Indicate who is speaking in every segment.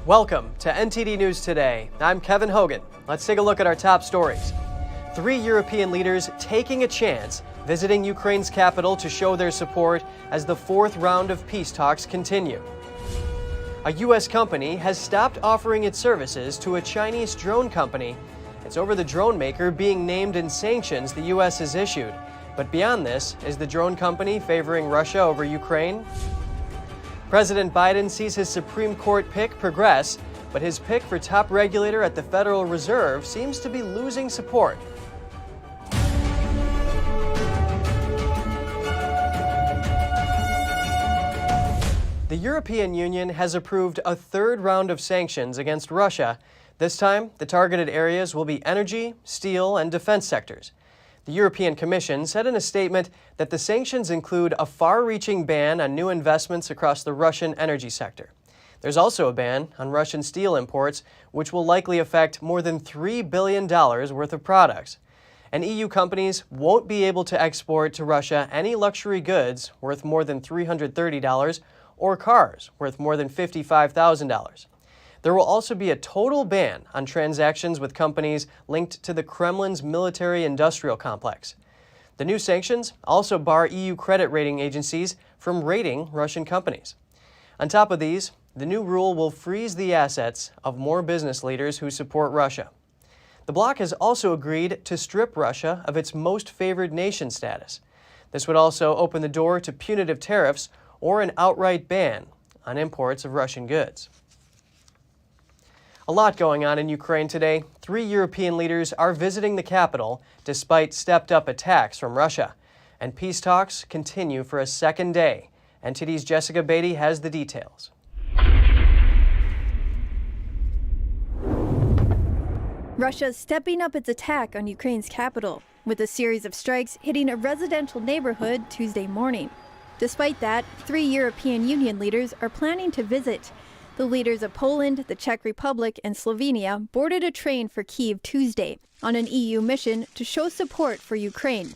Speaker 1: Welcome to NTD News Today. I'm Kevin Hogan. Let's take a look at our top stories. 3 European leaders taking a chance, visiting Ukraine's capital to show their support as the 4th round of peace talks continue. A U.S. company has stopped offering its services to a Chinese drone company. It's over the drone maker being named in sanctions the U.S. has issued. But beyond this, is the drone company favoring Russia over Ukraine? President Biden sees his Supreme Court pick progress, but his pick for top regulator at the Federal Reserve seems to be losing support. The European Union has approved a 3rd round of sanctions against Russia. This time, the targeted areas will be energy, steel, and defense sectors. The European Commission said in a statement that the sanctions include a far-reaching ban on new investments across the Russian energy sector. There's also a ban on Russian steel imports, which will likely affect more than $3 billion worth of products. And EU companies won't be able to export to Russia any luxury goods worth more than $330 or cars worth more than $55,000. There will also be a total ban on transactions with companies linked to the Kremlin's military-industrial complex. The new sanctions also bar EU credit rating agencies from rating Russian companies. On top of these, the new rule will freeze the assets of more business leaders who support Russia. The bloc has also agreed to strip Russia of its most favored nation status. This would also open the door to punitive tariffs or an outright ban on imports of Russian goods. A lot going on in Ukraine today. 3 European leaders are visiting the capital despite stepped-up attacks from Russia. And peace talks continue for a second day. NTD's Jessica Beatty has the details.
Speaker 2: Russia's stepping up its attack on Ukraine's capital, with a series of strikes hitting a residential neighborhood Tuesday morning. Despite that, 3 European Union leaders are planning to visit. The leaders of Poland, the Czech Republic, and Slovenia boarded a train for Kyiv Tuesday on an EU mission to show support for Ukraine.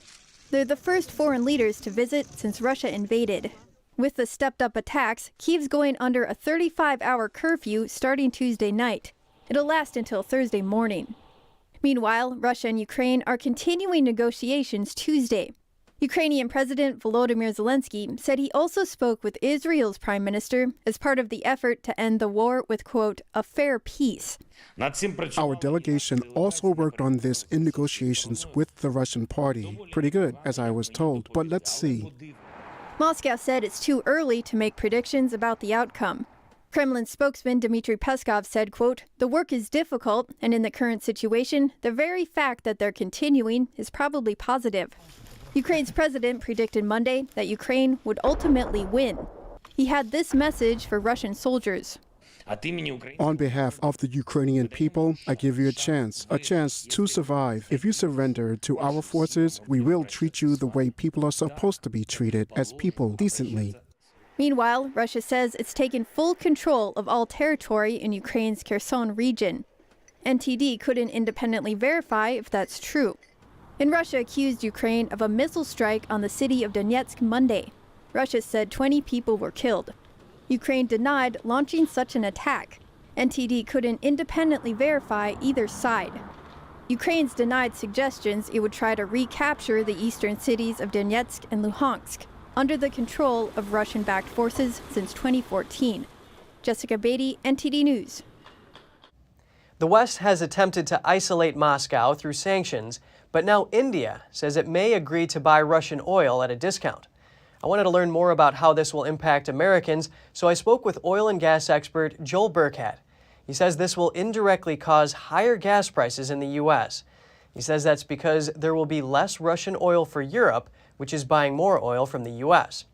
Speaker 2: They're the first foreign leaders to visit since Russia invaded. With the stepped-up attacks, Kyiv's going under a 35-hour curfew starting Tuesday night. It'll last until Thursday morning. Meanwhile, Russia and Ukraine are continuing negotiations Tuesday. Ukrainian President Volodymyr Zelensky said he also spoke with Israel's prime minister as part of the effort to end the war with, quote, a fair peace.
Speaker 3: Our delegation also worked on this in negotiations with the Russian party. Pretty good, as I was told, but let's see.
Speaker 2: Moscow said it's too early to make predictions about the outcome. Kremlin spokesman Dmitry Peskov said, quote, the work is difficult, and in the current situation, the very fact that they're continuing is probably positive. Ukraine's president predicted Monday that Ukraine would ultimately win. He had this message for Russian soldiers.
Speaker 3: On behalf of the Ukrainian people, I give you a chance to survive. If you surrender to our forces, we will treat you the way people are supposed to be treated, as people, decently.
Speaker 2: Meanwhile, Russia says it's taken full control of all territory in Ukraine's Kherson region. NTD couldn't independently verify if that's true. And Russia accused Ukraine of a missile strike on the city of Donetsk Monday. Russia said 20 people were killed. Ukraine denied launching such an attack. NTD couldn't independently verify either side. Ukraine's denied suggestions it would try to recapture the eastern cities of Donetsk and Luhansk under the control of Russian-backed forces since 2014. Jessica Beatty, NTD News.
Speaker 1: The West has attempted to isolate Moscow through sanctions, but now India says it may agree to buy Russian oil at a discount. I wanted to learn more about how this will impact Americans, so I spoke with oil and gas expert Joel Burkhat. He says this will indirectly cause higher gas prices in the U.S. He says that's because there will be less Russian oil for Europe, which is buying more oil from the U.S.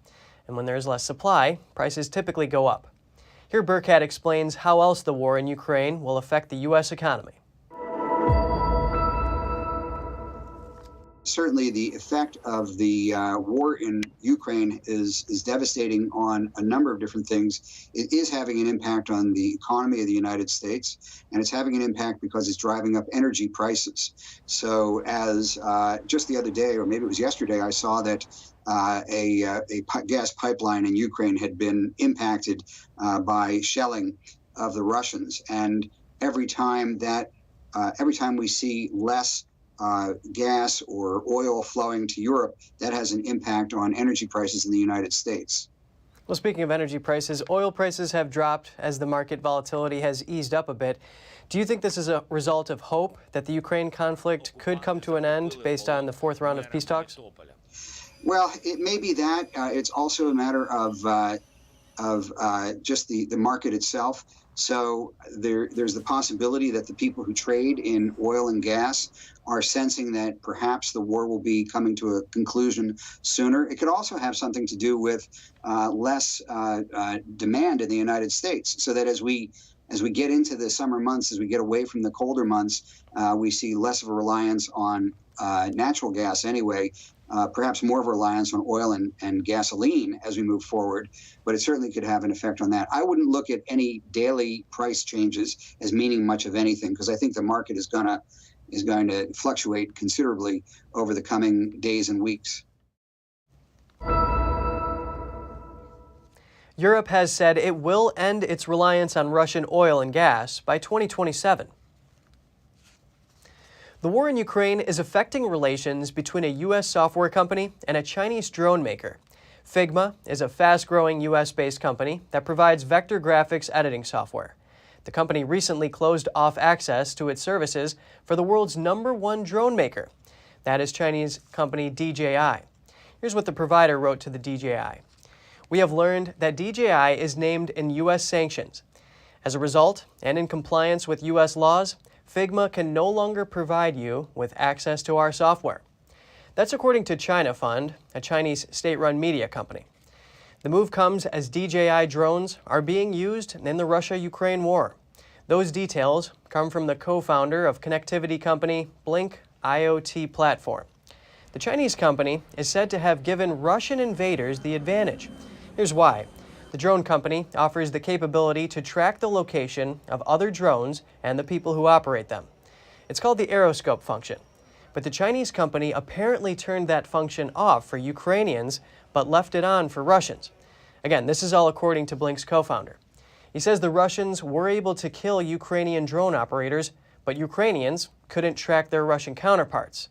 Speaker 1: And when there's less supply, prices typically go up. Here Burkhat explains how else the war in Ukraine will affect the U.S. economy.
Speaker 4: Certainly, the effect of the war in Ukraine is devastating on a number of different things. It is having an impact on the economy of the United States, and it's having an impact because it's driving up energy prices. So as just the other day, or maybe it was yesterday, I saw that a gas pipeline in Ukraine had been impacted by shelling of the Russians. And every time we see less gas or oil flowing to Europe, that has an impact on energy prices in the United States.
Speaker 1: Well, speaking of energy prices, oil prices have dropped as the market volatility has eased up a bit. Do you think this is a result of hope that the Ukraine conflict could come to an end based on the fourth round of peace talks?
Speaker 4: Well, it may be that. It's also a matter of just the market itself. So there's the possibility that the people who trade in oil and gas are sensing that perhaps the war will be coming to a conclusion sooner. It could also have something to do with less demand in the United States, so that as we get into the summer months, as we get away from the colder months, we see less of a reliance on natural gas anyway, perhaps more of a reliance on oil and gasoline as we move forward, but it certainly could have an effect on that. I wouldn't look at any daily price changes as meaning much of anything, because I think the market is going to fluctuate considerably over the coming days and weeks.
Speaker 1: Europe has said it will end its reliance on Russian oil and gas by 2027. The war in Ukraine is affecting relations between a U.S. software company and a Chinese drone maker. Figma is a fast-growing U.S.-based company that provides vector graphics editing software. The company recently closed off access to its services for the world's #1 drone maker. That is Chinese company DJI. Here's what the provider wrote to the DJI. We have learned that DJI is named in U.S. sanctions. As a result, and in compliance with U.S. laws, Figma can no longer provide you with access to our software. That's according to China Fund, a Chinese state-run media company. The move comes as DJI drones are being used in the Russia-Ukraine war. Those details come from the co-founder of connectivity company Blink IoT Platform. The Chinese company is said to have given Russian invaders the advantage. Here's why. The drone company offers the capability to track the location of other drones and the people who operate them. It's called the aeroscope function. But the Chinese company apparently turned that function off for Ukrainians, but left it on for Russians. Again, this is all according to Blink's co-founder. He says the Russians were able to kill Ukrainian drone operators, but Ukrainians couldn't track their Russian counterparts.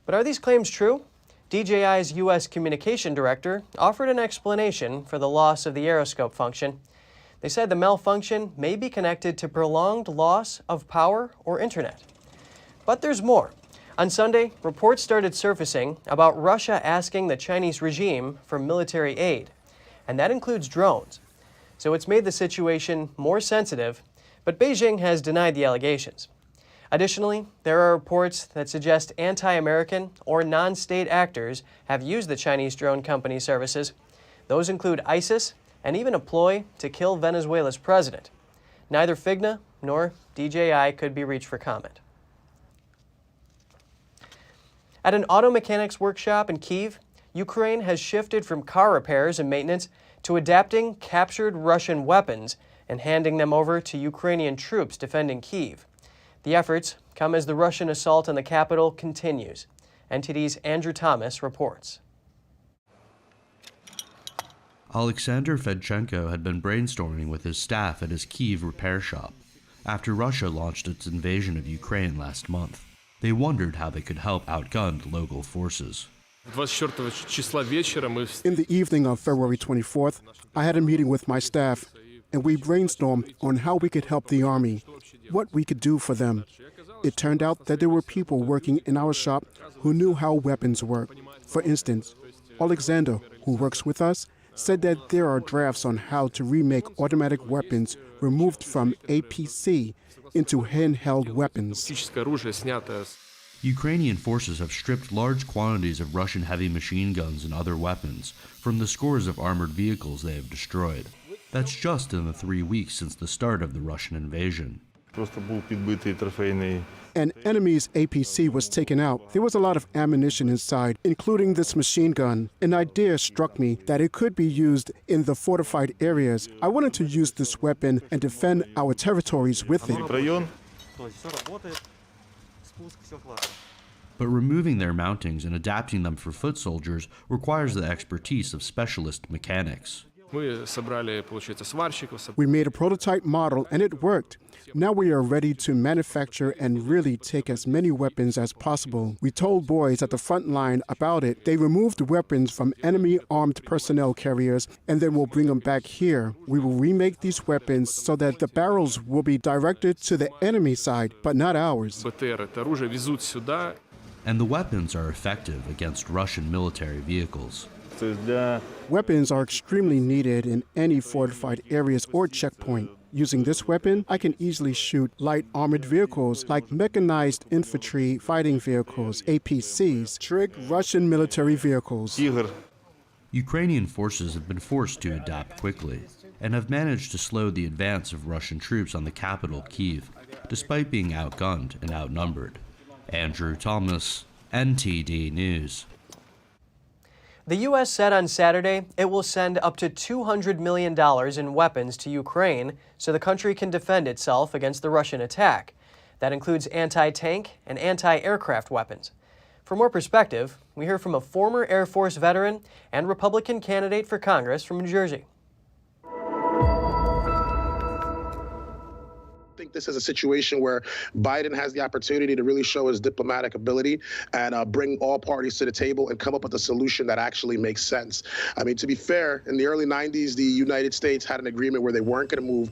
Speaker 1: But are these claims true? DJI's U.S. communication director offered an explanation for the loss of the aeroscope function. They said the malfunction may be connected to prolonged loss of power or internet. But there's more. On Sunday, reports started surfacing about Russia asking the Chinese regime for military aid, and that includes drones. So it's made the situation more sensitive, but Beijing has denied the allegations. Additionally, there are reports that suggest anti-American or non-state actors have used the Chinese drone company services. Those include ISIS and even a ploy to kill Venezuela's president. Neither Figma nor DJI could be reached for comment. At an auto mechanics workshop in Kyiv, Ukraine has shifted from car repairs and maintenance to adapting captured Russian weapons and handing them over to Ukrainian troops defending Kyiv. The efforts come as the Russian assault on the capital continues. NTD's Andrew Thomas reports.
Speaker 5: Alexander Fedchenko had been brainstorming with his staff at his Kyiv repair shop after Russia launched its invasion of Ukraine last month. They wondered how they could help outgun the local forces.
Speaker 3: In the evening of February 24th, I had a meeting with my staff, and we brainstormed on how we could help the army, what we could do for them. It turned out that there were people working in our shop who knew how weapons work. For instance, Alexander, who works with us, said that there are drafts on how to remake automatic weapons removed from APC into handheld weapons.
Speaker 5: Ukrainian forces have stripped large quantities of Russian heavy machine guns and other weapons from the scores of armored vehicles they have destroyed. That's just in the 3 weeks since the start of the Russian invasion.
Speaker 3: An enemy's APC was taken out. There was a lot of ammunition inside, including this machine gun. An idea struck me that it could be used in the fortified areas. I wanted to use this weapon and defend our territories with it.
Speaker 5: But removing their mountings and adapting them for foot soldiers requires the expertise of specialist mechanics.
Speaker 3: We made a prototype model and it worked. Now we are ready to manufacture and really take as many weapons as possible. We told boys at the front line about it. They removed weapons from enemy armed personnel carriers and then we'll bring them back here. We will remake these weapons so that the barrels will be directed to the enemy side, but not ours.
Speaker 5: And the weapons are effective against Russian military vehicles.
Speaker 3: Weapons are extremely needed in any fortified areas or checkpoint. Using this weapon, I can easily shoot light armored vehicles like mechanized infantry fighting vehicles, APCs, trick Russian military vehicles.
Speaker 5: Ukrainian forces have been forced to adapt quickly and have managed to slow the advance of Russian troops on the capital, Kyiv, despite being outgunned and outnumbered. Andrew Thomas, NTD News.
Speaker 1: The U.S. said on Saturday it will send up to $200 million in weapons to Ukraine so the country can defend itself against the Russian attack. That includes anti-tank and anti-aircraft weapons. For more perspective, we hear from a former Air Force veteran and Republican candidate for Congress from New Jersey.
Speaker 6: I think this is a situation where Biden has the opportunity to really show his diplomatic ability and bring all parties to the table and come up with a solution that actually makes sense. I mean, to be fair, in the early 90s, the United States had an agreement where they weren't going to move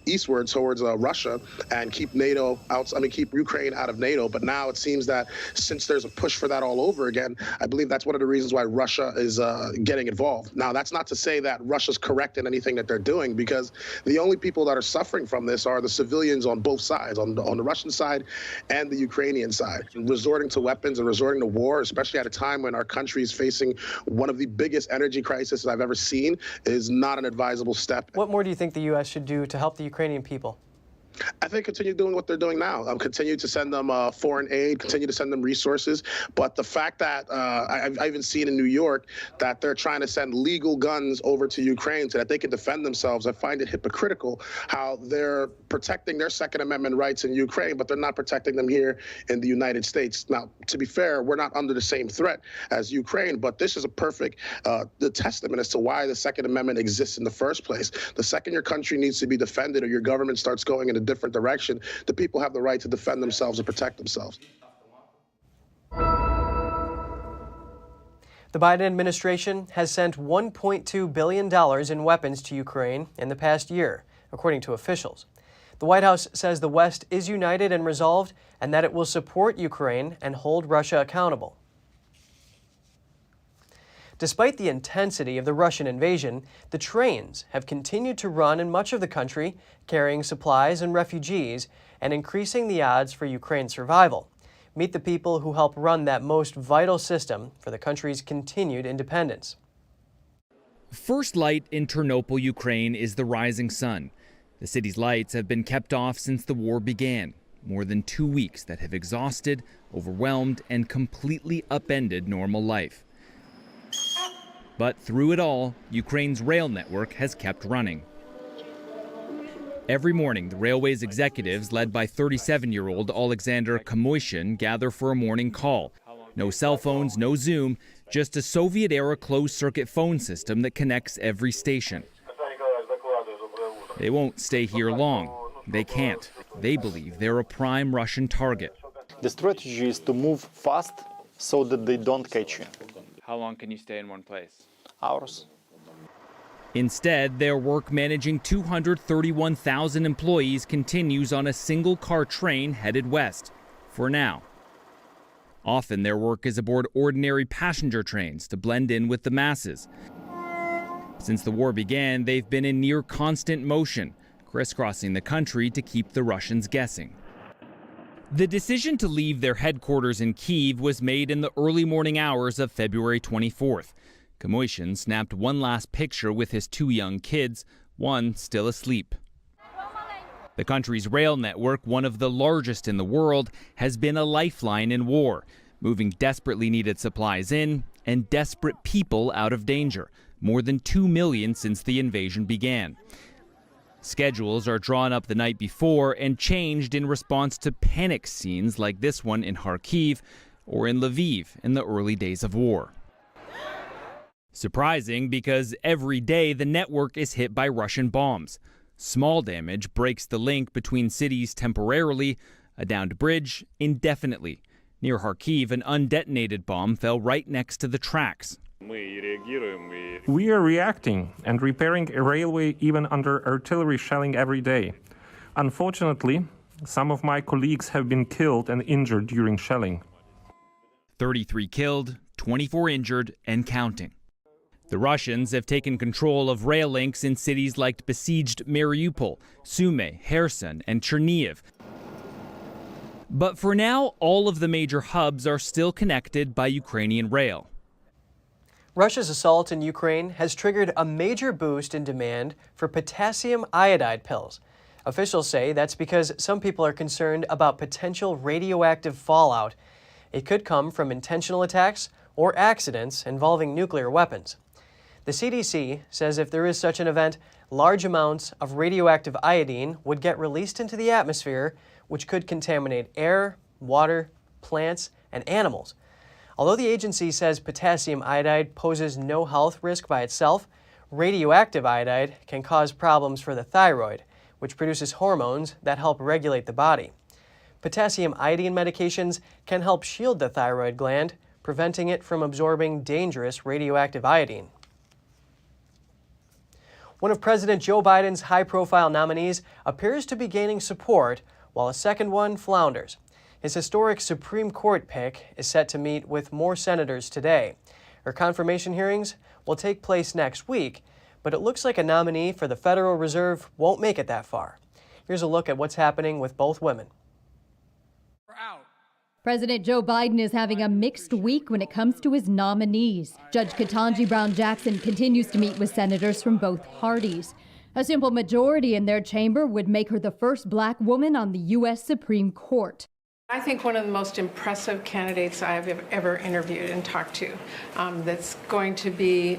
Speaker 6: eastward towards Russia and keep NATO out. I mean, keep Ukraine out of NATO. But now it seems that since there's a push for that all over again, I believe that's one of the reasons why Russia is getting involved. Now, that's not to say that Russia's correct in anything that they're doing, because the only people that are suffering from this are the civilians on both sides, on the Russian side and the Ukrainian side. Resorting to weapons and resorting to war, especially at a time when our country is facing one of the biggest energy crises I've ever seen, is not an advisable step.
Speaker 1: What more do you think the U.S. should do to help the Ukrainian people?
Speaker 6: I think continue doing what they're doing now. Continue to send them foreign aid, continue to send them resources. But the fact that I've even seen in New York that they're trying to send legal guns over to Ukraine so that they can defend themselves, I find it hypocritical how they're protecting their Second Amendment rights in Ukraine, but they're not protecting them here in the United States. Now, to be fair, we're not under the same threat as Ukraine, but this is a perfect the testament as to why the Second Amendment exists in the first place. The second your country needs to be defended or your government starts going in a different direction, the people have the right to defend themselves and protect themselves.
Speaker 1: The Biden administration has sent $1.2 billion in weapons to Ukraine in the past year, according to officials. The White House says the West is united and resolved, and that it will support Ukraine and hold Russia accountable. Despite the intensity of the Russian invasion, the trains have continued to run in much of the country, carrying supplies and refugees, and increasing the odds for Ukraine's survival. Meet the people who help run that most vital system for the country's continued independence.
Speaker 7: First light in Ternopil, Ukraine is the rising sun. The city's lights have been kept off since the war began. More than 2 weeks that have exhausted, overwhelmed, and completely upended normal life. But through it all, Ukraine's rail network has kept running. Every morning, the railway's executives, led by 37-year-old Alexander Kamoishin, gather for a morning call. No cell phones, no Zoom, just a Soviet-era closed-circuit phone system that connects every station. They won't stay here long. They can't. They believe they're a prime Russian target.
Speaker 8: The strategy is to move fast so that they don't catch you.
Speaker 7: How long can you stay in one place?
Speaker 8: Hours.
Speaker 7: Instead, their work managing 231,000 employees continues on a single-car train headed west, for now. Often their work is aboard ordinary passenger trains to blend in with the masses. Since the war began, they've been in near constant motion, crisscrossing the country to keep the Russians guessing. The decision to leave their headquarters in Kyiv was made in the early morning hours of February 24th. Kamoishin snapped one last picture with his 2 young kids, one still asleep. The country's rail network, one of the largest in the world, has been a lifeline in war, moving desperately needed supplies in and desperate people out of danger, more than 2 million since the invasion began. Schedules are drawn up the night before and changed in response to panic scenes like this one in Kharkiv or in Lviv in the early days of war. Surprising because every day the network is hit by Russian bombs. Small damage breaks the link between cities temporarily, a downed bridge indefinitely. Near Kharkiv, an undetonated bomb fell right next to the tracks.
Speaker 9: We are reacting and repairing a railway even under artillery shelling every day. Unfortunately, some of my colleagues have been killed and injured during shelling.
Speaker 7: 33 killed, 24 injured, and counting. The Russians have taken control of rail links in cities like besieged Mariupol, Sumy, Kherson, and Chernihiv. But for now, all of the major hubs are still connected by Ukrainian rail.
Speaker 1: Russia's assault in Ukraine has triggered a major boost in demand for potassium iodide pills. Officials say that's because some people are concerned about potential radioactive fallout. It could come from intentional attacks or accidents involving nuclear weapons. The CDC says if there is such an event, large amounts of radioactive iodine would get released into the atmosphere, which could contaminate air, water, plants, and animals. Although the agency says potassium iodide poses no health risk by itself, radioactive iodide can cause problems for the thyroid, which produces hormones that help regulate the body. Potassium iodine medications can help shield the thyroid gland, preventing it from absorbing dangerous radioactive iodine. One of President Joe Biden's high-profile nominees appears to be gaining support, while a second one flounders. His historic Supreme Court pick is set to meet with more senators today. Her confirmation hearings will take place next week, but it looks like a nominee for the Federal Reserve won't make it that far. Here's a look at what's happening with both women.
Speaker 10: President Joe Biden is having a mixed week when it comes to his nominees. Judge Ketanji Brown Jackson continues to meet with senators from both parties. A simple majority in their chamber would make her the first black woman on the U.S. Supreme Court.
Speaker 11: I think one of the most impressive candidates I've ever interviewed and talked to that's going to be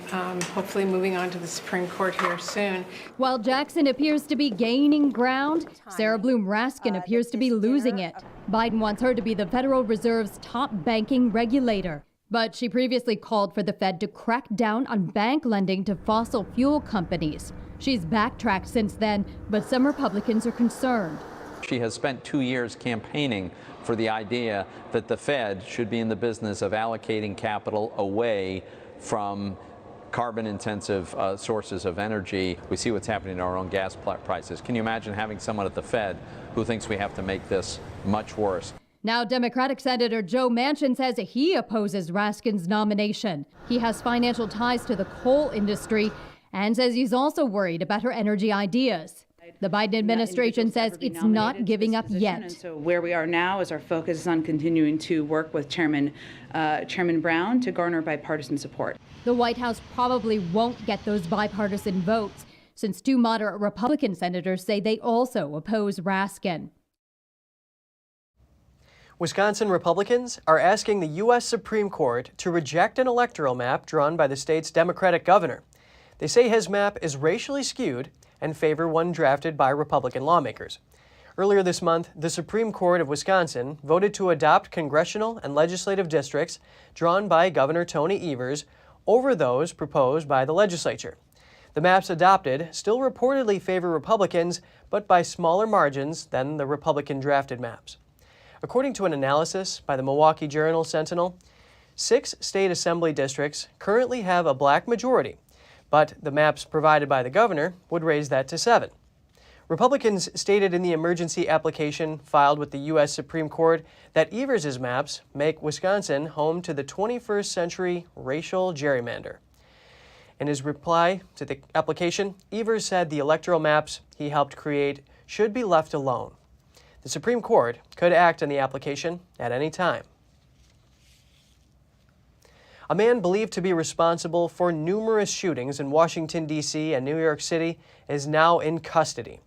Speaker 11: hopefully moving on to the Supreme Court here soon.
Speaker 10: While Jackson appears to be gaining ground, Sarah Bloom Raskin appears to be losing it. Biden wants her to be the Federal Reserve's top banking regulator. But she previously called for the Fed to crack down on bank lending to fossil fuel companies. She's backtracked since then, but some Republicans are concerned.
Speaker 12: She has spent 2 years campaigning for the idea that the Fed should be in the business of allocating capital away from carbon-intensive sources of energy. We see what's happening to our own gas prices. Can you imagine having someone at the Fed who thinks we have to make this much worse?
Speaker 10: Now, Democratic Senator Joe Manchin says he opposes Raskin's nomination. He has financial ties to the coal industry and says he's also worried about her energy ideas. The Biden administration says it's not giving up yet.
Speaker 13: So where we are now is our focus is on continuing to work with Chairman Brown to garner bipartisan support.
Speaker 10: The White House probably won't get those bipartisan votes, since 2 moderate Republican senators say they also oppose Raskin.
Speaker 1: Wisconsin Republicans are asking the U.S. Supreme Court to reject an electoral map drawn by the state's Democratic governor. They say his map is racially skewed and favor one drafted by Republican lawmakers. Earlier this month, the Supreme Court of Wisconsin voted to adopt congressional and legislative districts drawn by Governor Tony Evers over those proposed by the legislature. The maps adopted still reportedly favor Republicans, but by smaller margins than the Republican-drafted maps. According to an analysis by the Milwaukee Journal-Sentinel, 6 state assembly districts currently have a black majority, but the maps provided by the governor would raise that to 7. Republicans stated in the emergency application filed with the U.S. Supreme Court that Evers' maps make Wisconsin home to the 21st century racial gerrymander. In his reply to the application, Evers said the electoral maps he helped create should be left alone. The Supreme Court could act on the application at any time. A man believed to be responsible for numerous shootings in Washington, D.C. and New York City is now in custody.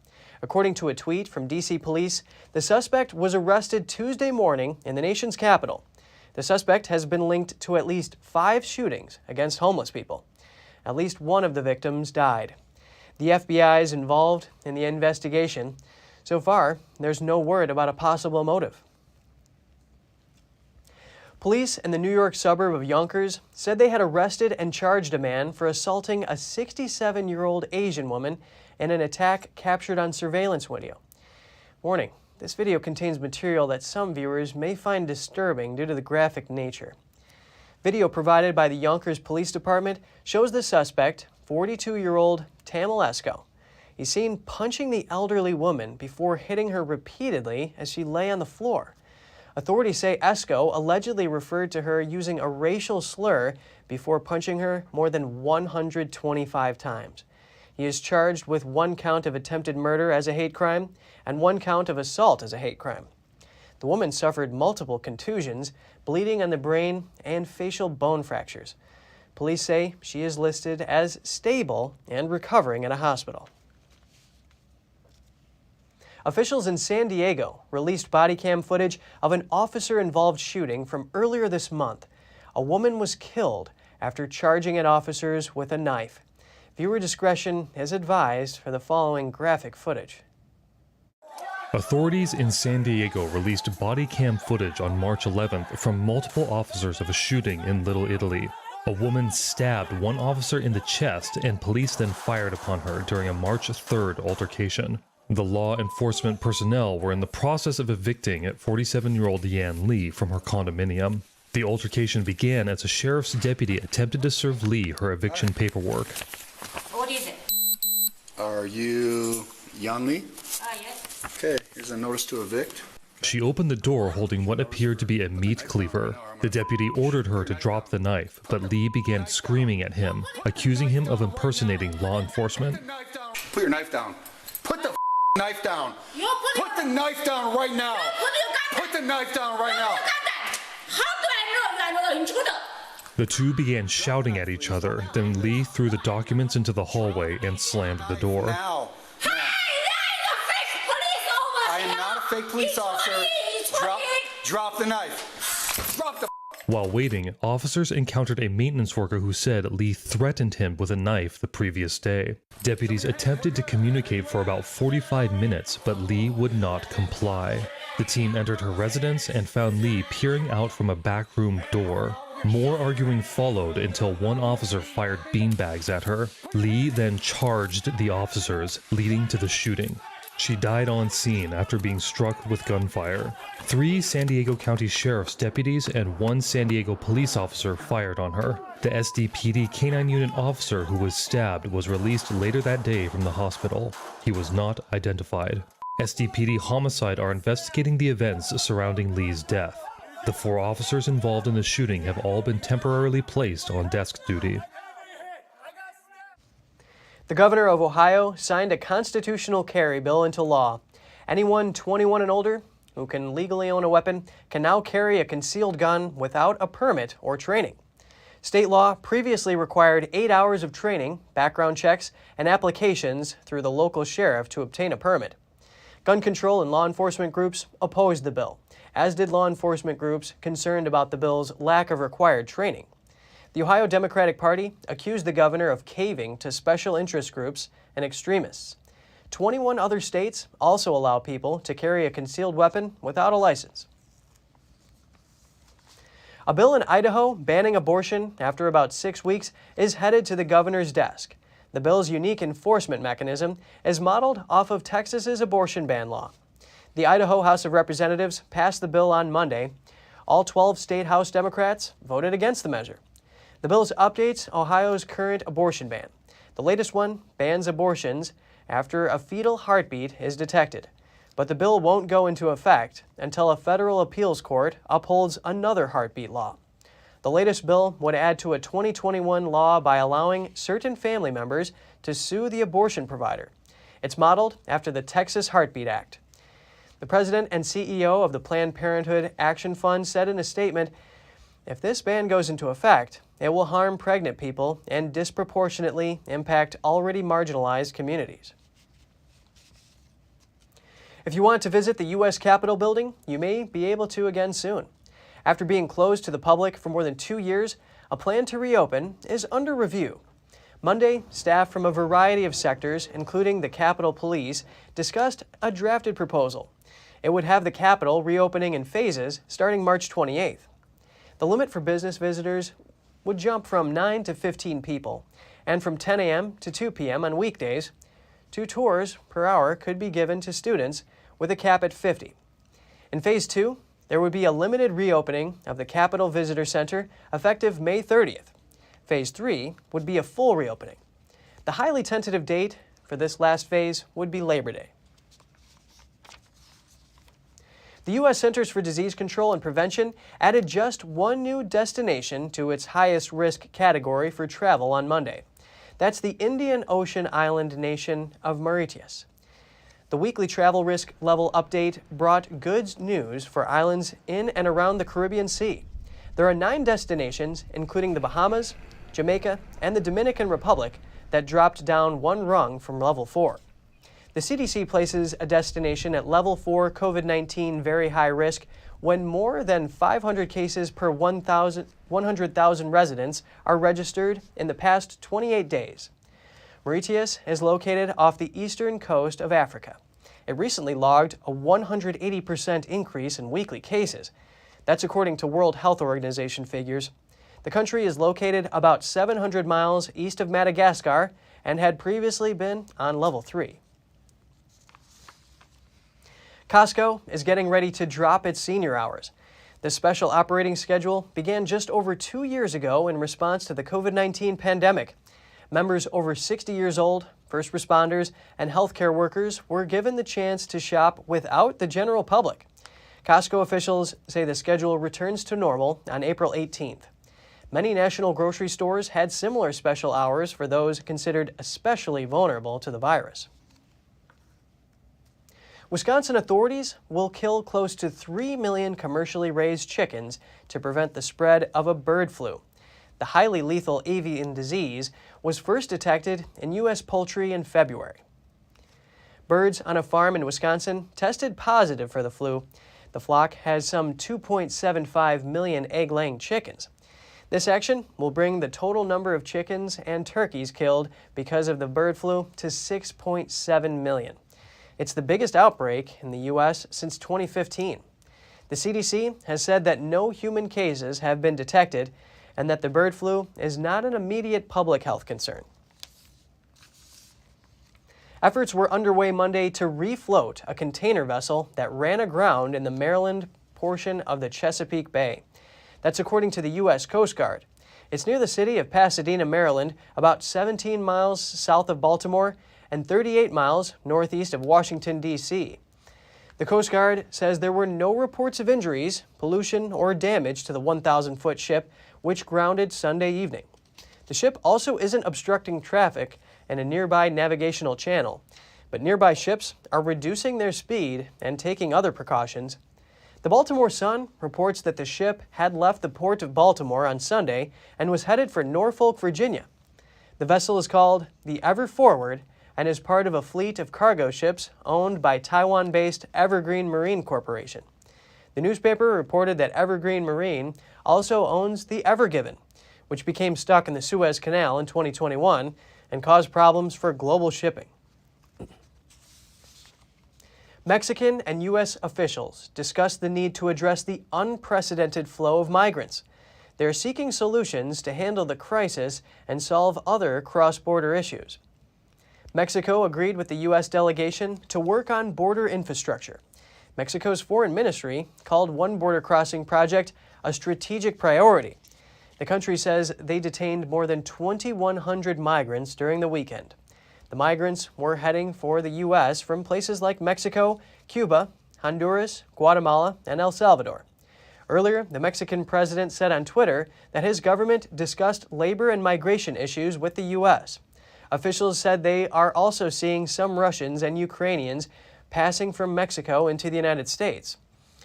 Speaker 1: According to a tweet from D.C. police, the suspect was arrested Tuesday morning in the nation's capital. The suspect has been linked to at least 5 shootings against homeless people. At least one of the victims died. The FBI is involved in the investigation. So far, there's no word about a possible motive. Police in the New York suburb of Yonkers said they had arrested and charged a man for assaulting a 67-year-old Asian woman in an attack captured on surveillance video. Warning, this video contains material that some viewers may find disturbing due to the graphic nature. Video provided by the Yonkers Police Department shows the suspect, 42-year-old Tamil Esco. He's seen punching the elderly woman before hitting her repeatedly as she lay on the floor. Authorities say Esco allegedly referred to her using a racial slur before punching her more than 125 times. He is charged with 1 count of attempted murder as a hate crime and 1 count of assault as a hate crime. The woman suffered multiple contusions, bleeding on the brain, and facial bone fractures. Police say she is listed as stable and recovering in a hospital. Officials in San Diego released body cam footage of an officer-involved shooting from earlier this month. A woman was killed after charging at officers with a knife. Viewer discretion is advised for the following graphic footage.
Speaker 14: Authorities in San Diego released body cam footage on March 11th from multiple officers of a shooting in Little Italy. A woman stabbed one officer in the chest and police then fired upon her during a March 3rd altercation. The law enforcement personnel were in the process of evicting 47-year-old Yan Lee from her condominium. The altercation began as a sheriff's deputy attempted to serve Lee her eviction paperwork.
Speaker 15: What is it?
Speaker 16: Are you Yan Lee?
Speaker 15: Yes.
Speaker 16: Okay, here's a notice to evict.
Speaker 14: She opened the door holding what appeared to be a meat cleaver. The deputy ordered her to drop the knife, but Lee began screaming at him, accusing him of impersonating law enforcement.
Speaker 16: Put your knife down. Put the knife down. Put the knife down right now. Put the knife down right now.
Speaker 15: How do I know intruder?
Speaker 14: The two began shouting at each other, then Lee threw the documents into the hallway and slammed the door.
Speaker 16: Now. I am not a fake police officer. Drop the knife. Drop the.
Speaker 14: While waiting, officers encountered a maintenance worker who said Lee threatened him with a knife the previous day. Deputies attempted to communicate for about 45 minutes, but Lee would not comply. The team entered her residence and found Lee peering out from a backroom door. More arguing followed until one officer fired beanbags at her. Lee then charged the officers, leading to the shooting. She died on scene after being struck with gunfire. 3 San Diego County Sheriff's deputies and 1 San Diego police officer fired on her. The SDPD K-9 unit officer who was stabbed was released later that day from the hospital. He was not identified. SDPD Homicide are investigating the events surrounding Lee's death. The 4 officers involved in the shooting have all been temporarily placed on desk duty.
Speaker 1: The governor of Ohio signed a constitutional carry bill into law. Anyone 21 and older who can legally own a weapon can now carry a concealed gun without a permit or training. State law previously required 8 hours of training, background checks, and applications through the local sheriff to obtain a permit. Gun control and law enforcement groups opposed the bill, as did law enforcement groups concerned about the bill's lack of required training. The Ohio Democratic Party accused the governor of caving to special interest groups and extremists. 21 other states also allow people to carry a concealed weapon without a license. A bill in Idaho banning abortion after about 6 weeks is headed to the governor's desk. The bill's unique enforcement mechanism is modeled off of Texas's abortion ban law. The Idaho House of Representatives passed the bill on Monday. All 12 state House Democrats voted against the measure. The bill updates Ohio's current abortion ban. The latest one bans abortions after a fetal heartbeat is detected. But the bill won't go into effect until a federal appeals court upholds another heartbeat law. The latest bill would add to a 2021 law by allowing certain family members to sue the abortion provider. It's modeled after the Texas Heartbeat Act. The president and CEO of the Planned Parenthood Action Fund said in a statement, "If this ban goes into effect, it will harm pregnant people and disproportionately impact already marginalized communities." If you want to visit the U.S. Capitol building, you may be able to again soon. After being closed to the public for more than 2 years, a plan to reopen is under review. Monday, staff from a variety of sectors, including the Capitol Police, discussed a drafted proposal. It would have the Capitol reopening in phases starting March 28th. The limit for business visitors would jump from 9 to 15 people, and from 10 a.m. to 2 p.m. on weekdays. 2 tours per hour could be given to students with a cap at 50. In Phase 2, there would be a limited reopening of the Capitol Visitor Center effective May 30th. Phase 3 would be a full reopening. The highly tentative date for this last phase would be Labor Day. The U.S. Centers for Disease Control and Prevention added just one new destination to its highest risk category for travel on Monday. That's the Indian Ocean island nation of Mauritius. The weekly travel risk level update brought good news for islands in and around the Caribbean Sea. There are 9 destinations, including the Bahamas, Jamaica, and the Dominican Republic, that dropped down 1 rung from level 4. The CDC places a destination at level 4 COVID-19 very high risk when more than 500 cases per 100,000 residents are registered in the past 28 days. Mauritius is located off the eastern coast of Africa. It recently logged a 180% increase in weekly cases. That's according to World Health Organization figures. The country is located about 700 miles east of Madagascar and had previously been on level 3. Costco is getting ready to drop its senior hours. This special operating schedule began just over 2 years ago in response to the COVID-19 pandemic. Members over 60 years old, first responders, and healthcare workers were given the chance to shop without the general public. Costco officials say the schedule returns to normal on April 18th. Many national grocery stores had similar special hours for those considered especially vulnerable to the virus. Wisconsin authorities will kill close to 3 million commercially raised chickens to prevent the spread of a bird flu. The highly lethal avian disease was first detected in U.S. poultry in February. Birds on a farm in Wisconsin tested positive for the flu. The flock has some 2.75 million egg-laying chickens. This action will bring the total number of chickens and turkeys killed because of the bird flu to 6.7 million. It's the biggest outbreak in the U.S. since 2015. The CDC has said that no human cases have been detected and that the bird flu is not an immediate public health concern. Efforts were underway Monday to refloat a container vessel that ran aground in the Maryland portion of the Chesapeake Bay. That's according to the U.S. Coast Guard. It's near the city of Pasadena, Maryland, about 17 miles south of Baltimore and 38 miles northeast of Washington, D.C. The Coast Guard says there were no reports of injuries, pollution, or damage to the 1,000-foot ship, which grounded Sunday evening. The ship also isn't obstructing traffic in a nearby navigational channel, but nearby ships are reducing their speed and taking other precautions. The Baltimore Sun reports that the ship had left the port of Baltimore on Sunday and was headed for Norfolk, Virginia. The vessel is called the Ever Forward and is part of a fleet of cargo ships owned by Taiwan-based Evergreen Marine Corporation. The newspaper reported that Evergreen Marine also owns the Ever Given, which became stuck in the Suez Canal in 2021 and caused problems for global shipping. Mexican and U.S. officials discussed the need to address the unprecedented flow of migrants. They're seeking solutions to handle the crisis and solve other cross-border issues. Mexico agreed with the U.S. delegation to work on border infrastructure. Mexico's foreign ministry called one border crossing project a strategic priority. The country says they detained more than 2,100 migrants during the weekend. The migrants were heading for the U.S. from places like Mexico, Cuba, Honduras, Guatemala, and El Salvador. Earlier, the Mexican president said on Twitter that his government discussed labor and migration issues with the U.S. Officials said they are also seeing some Russians and Ukrainians passing from Mexico into the United States.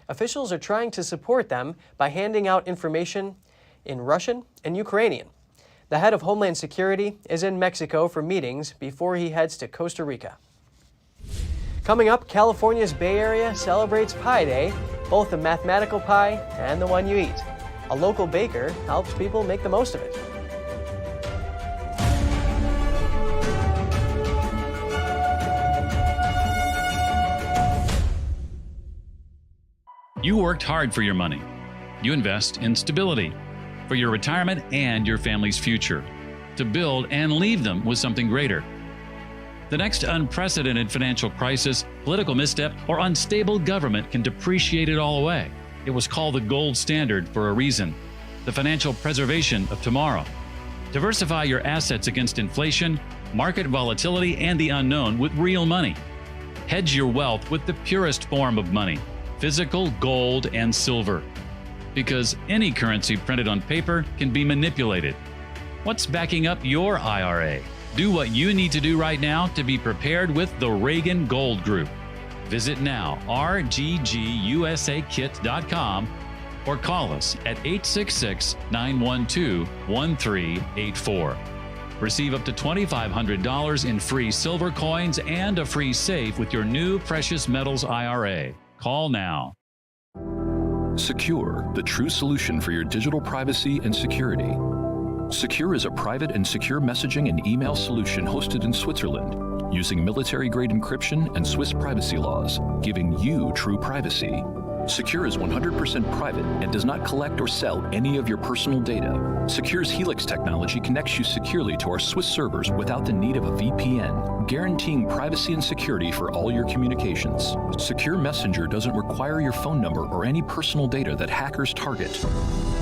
Speaker 1: Officials are trying to support them by handing out information in Russian and Ukrainian. The head of Homeland Security is in Mexico for meetings before he heads to Costa Rica. Coming up, California's Bay Area celebrates Pi Day, both the mathematical pie and the one you eat. A local baker helps people make the most of it.
Speaker 17: You worked hard for your money. you invest in stability for your retirement and your family's future, to build and leave them with something greater. The next unprecedented financial crisis, political misstep, or unstable government can depreciate it all away. It was called the gold standard for a reason, the financial preservation of tomorrow. Diversify your assets against inflation, market volatility, and the unknown with real money. Hedge your wealth with the purest form of money, physical gold and silver. Because any currency printed on paper can be manipulated. What's backing up your IRA? Do what you need to do right now to be prepared with the Reagan Gold Group. Visit now, rggusakit.com, or call us at 866-912-1384. Receive up to $2,500 in free silver coins and a free safe with your new precious metals IRA. Call now.
Speaker 18: Secure, the true solution for your digital privacy and security. Secure is a private and secure messaging and email solution hosted in Switzerland, using military-grade encryption and Swiss privacy laws, giving you true privacy. Secure is 100% private and does not collect or sell any of your personal data. Secure's Helix technology connects you securely to our Swiss servers without the need of a VPN, guaranteeing privacy and security for all your communications. Secure Messenger doesn't require your phone number or any personal data that hackers target.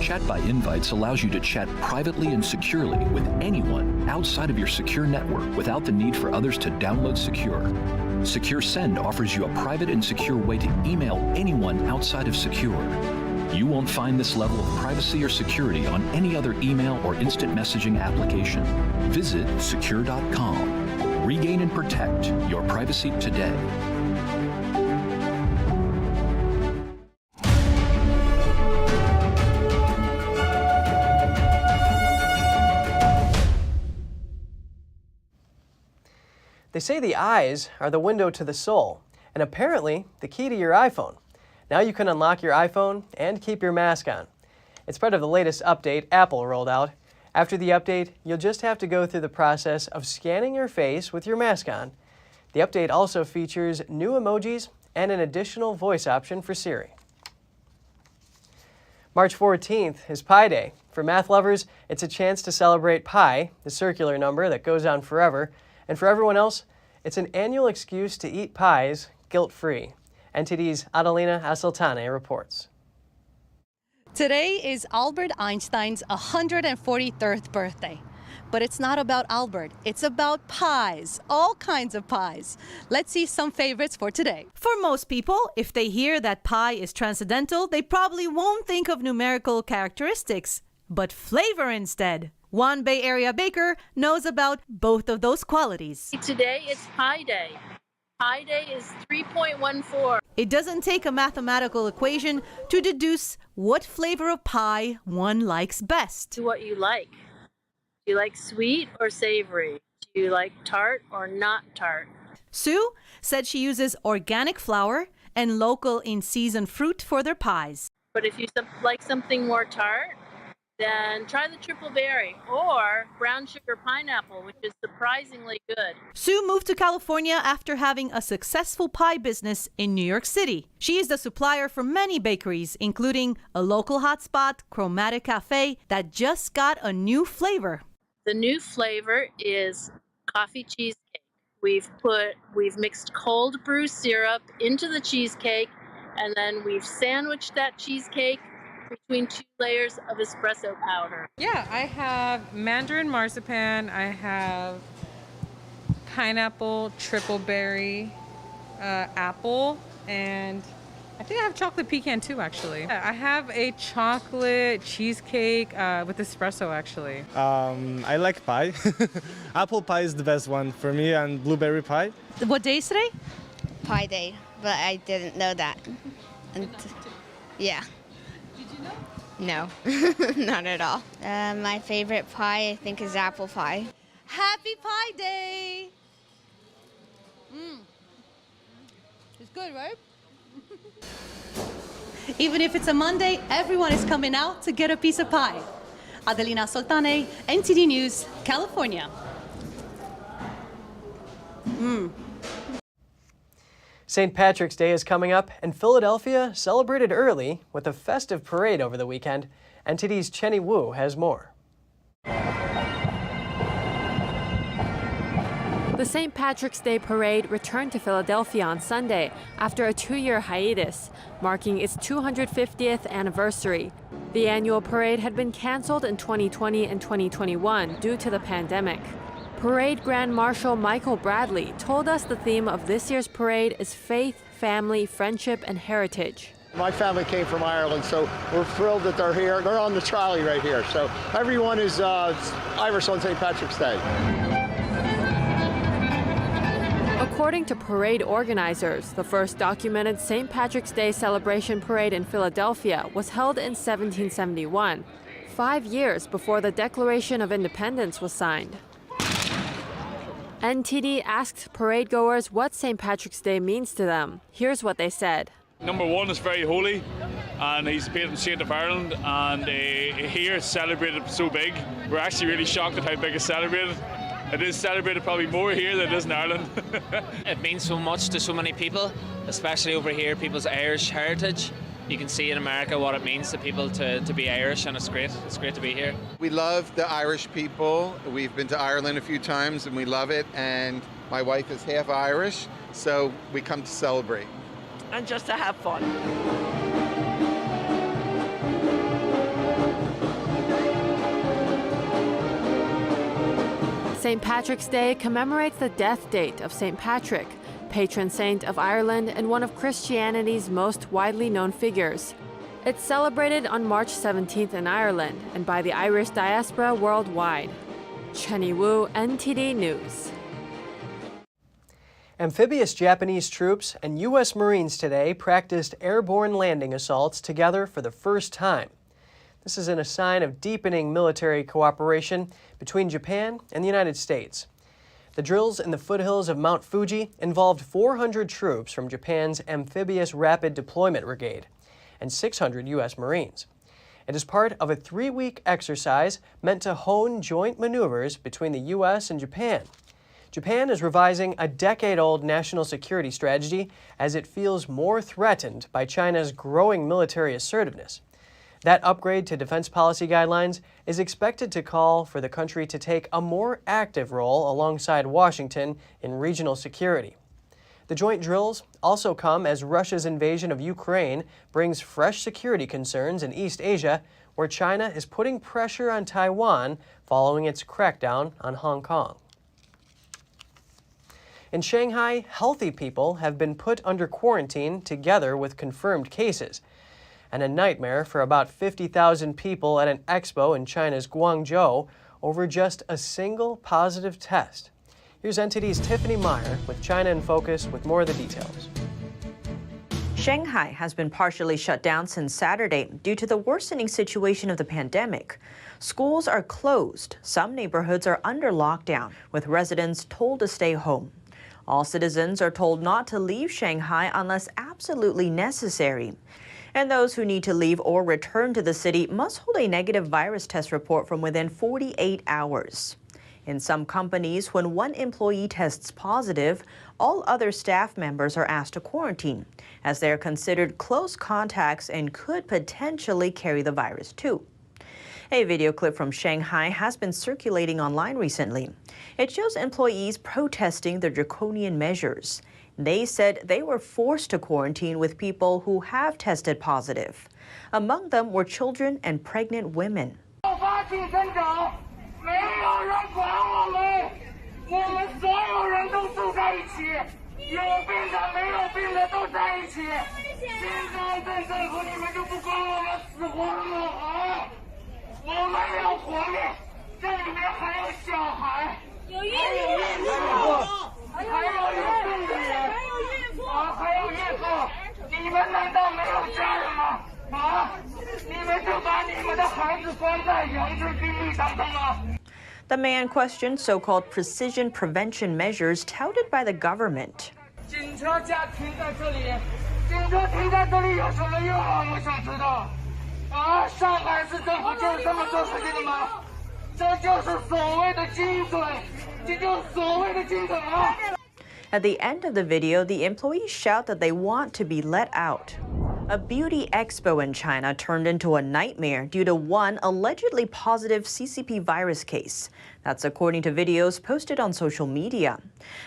Speaker 18: Chat by Invites allows you to chat privately and securely with anyone outside of your secure network without the need for others to download Secure. Secure Send offers you a private and secure way to email anyone outside of Secure. You won't find this level of privacy or security on any other email or instant messaging application. Visit secure.com. Regain and protect your privacy today.
Speaker 1: They say the eyes are the window to the soul, and apparently the key to your iPhone. Now you can unlock your iPhone and keep your mask on. It's part of the latest update Apple rolled out. After the update, you'll just have to go through the process of scanning your face with your mask on. The update also features new emojis and an additional voice option for Siri. March 14th is Pi Day. For math lovers, it's a chance to celebrate pi, the circular number that goes on forever. And for everyone else, it's an annual excuse to eat pies guilt-free. NTD's Adelina Asaltane reports.
Speaker 19: Today is Albert Einstein's 143rd birthday. But it's not about Albert, it's about pies, all kinds of pies. Let's see some favorites for today.
Speaker 20: For most people, if they hear that pi is transcendental, they probably won't think of numerical characteristics, but flavor instead. One Bay Area baker knows about both of those qualities.
Speaker 21: Today it's Pi Day. Pi Day is 3.14.
Speaker 20: It doesn't take a mathematical equation to deduce what flavor of pie one likes best.
Speaker 21: What you like. Do you like sweet or savory? Do you like tart or not tart?
Speaker 20: Sue said she uses organic flour and local in-season fruit for their pies.
Speaker 21: But if you like something more tart, then try the triple berry or brown sugar pineapple, which is surprisingly good.
Speaker 20: Sue moved to California after having a successful pie business in New York City. She is the supplier for many bakeries, including a local hotspot, Chromatic Cafe, that just got a new flavor.
Speaker 21: The new flavor is coffee cheesecake. We've mixed cold brew syrup into the cheesecake, and then we've sandwiched that cheesecake between 2 layers of espresso powder.
Speaker 22: Yeah, I have mandarin marzipan, I have pineapple, triple berry, apple, and I think I have chocolate pecan too, actually. I have a chocolate cheesecake with espresso, actually.
Speaker 23: I like pie. Apple pie is the best one for me, and blueberry pie.
Speaker 20: What day is today?
Speaker 24: Pi Day, but I didn't know that. And, yeah. No, not at all. My favorite pie, I think, is apple pie.
Speaker 20: Happy Pie Day! It's good, right? Even if it's a Monday, everyone is coming out to get a piece of pie. Adelina Soltane, NTD News, California.
Speaker 1: St. Patrick's Day is coming up, and Philadelphia celebrated early with a festive parade over the weekend. NTD's Chenny Wu has more.
Speaker 2: The St. Patrick's Day parade returned to Philadelphia on Sunday after a 2-year hiatus, marking its 250th anniversary. The annual parade had been canceled in 2020 and 2021 due to the pandemic. Parade Grand Marshal Michael Bradley told us the theme of this year's parade is faith, family, friendship, and heritage.
Speaker 3: My family came from Ireland, so we're thrilled that they're here. They're on the trolley right here, so everyone is Irish on St. Patrick's Day.
Speaker 2: According to parade organizers, the first documented St. Patrick's Day celebration parade in Philadelphia was held in 1771, 5 years before the Declaration of Independence was signed. NTD asked parade goers what St. Patrick's Day means to them. Here's what they said.
Speaker 4: Number one, is very holy, and he's the patron saint of Ireland, and here it's celebrated so big. We're actually really shocked at how big it's celebrated. It is celebrated probably more here than it is in Ireland.
Speaker 5: It means so much to so many people, especially over here, people's Irish heritage. You can see in America what it means to people to be Irish, and it's great. It's great to be here.
Speaker 25: We love the Irish people. We've been to Ireland a few times and we love it, and my wife is half Irish, so we come to celebrate.
Speaker 26: And just to have fun.
Speaker 2: St. Patrick's Day commemorates the death date of St. Patrick, patron saint of Ireland and one of Christianity's most widely known figures. It's celebrated on March 17th in Ireland and by the Irish diaspora worldwide. Chenny Wu, NTD News.
Speaker 1: Amphibious Japanese troops and U.S. Marines today practiced airborne landing assaults together for the first time. This is in a sign of deepening military cooperation between Japan and the United States. The drills in the foothills of Mount Fuji involved 400 troops from Japan's Amphibious Rapid Deployment Brigade and 600 U.S. Marines. It is part of a 3-week exercise meant to hone joint maneuvers between the U.S. and Japan. Japan is revising a decade-old national security strategy as it feels more threatened by China's growing military assertiveness. That upgrade to defense policy guidelines is expected to call for the country to take a more active role alongside Washington in regional security. The joint drills also come as Russia's invasion of Ukraine brings fresh security concerns in East Asia, where China is putting pressure on Taiwan following its crackdown on Hong Kong. In Shanghai, healthy people have been put under quarantine together with confirmed cases, and a nightmare for about 50,000 people at an expo in China's Guangzhou over just a single positive test. Here's NTD's Tiffany Meyer with China in Focus with more of the details.
Speaker 27: Shanghai has been partially shut down since Saturday due to the worsening situation of the pandemic. Schools are closed. Some neighborhoods are under lockdown, with residents told to stay home. All citizens are told not to leave Shanghai unless absolutely necessary. And those who need to leave or return to the city must hold a negative virus test report from within 48 hours. In some companies, when one employee tests positive, all other staff members are asked to quarantine, as they are considered close contacts and could potentially carry the virus too. A video clip from Shanghai has been circulating online recently. It shows employees protesting the draconian measures. They said they were forced to quarantine with people who have tested positive. Among them were children and pregnant women. The man questioned so-called precision prevention measures touted by the government. At the end of the video, the employees shout that they want to be let out. A beauty expo in China turned into a nightmare due to one allegedly positive CCP virus case. That's according to videos posted on social media.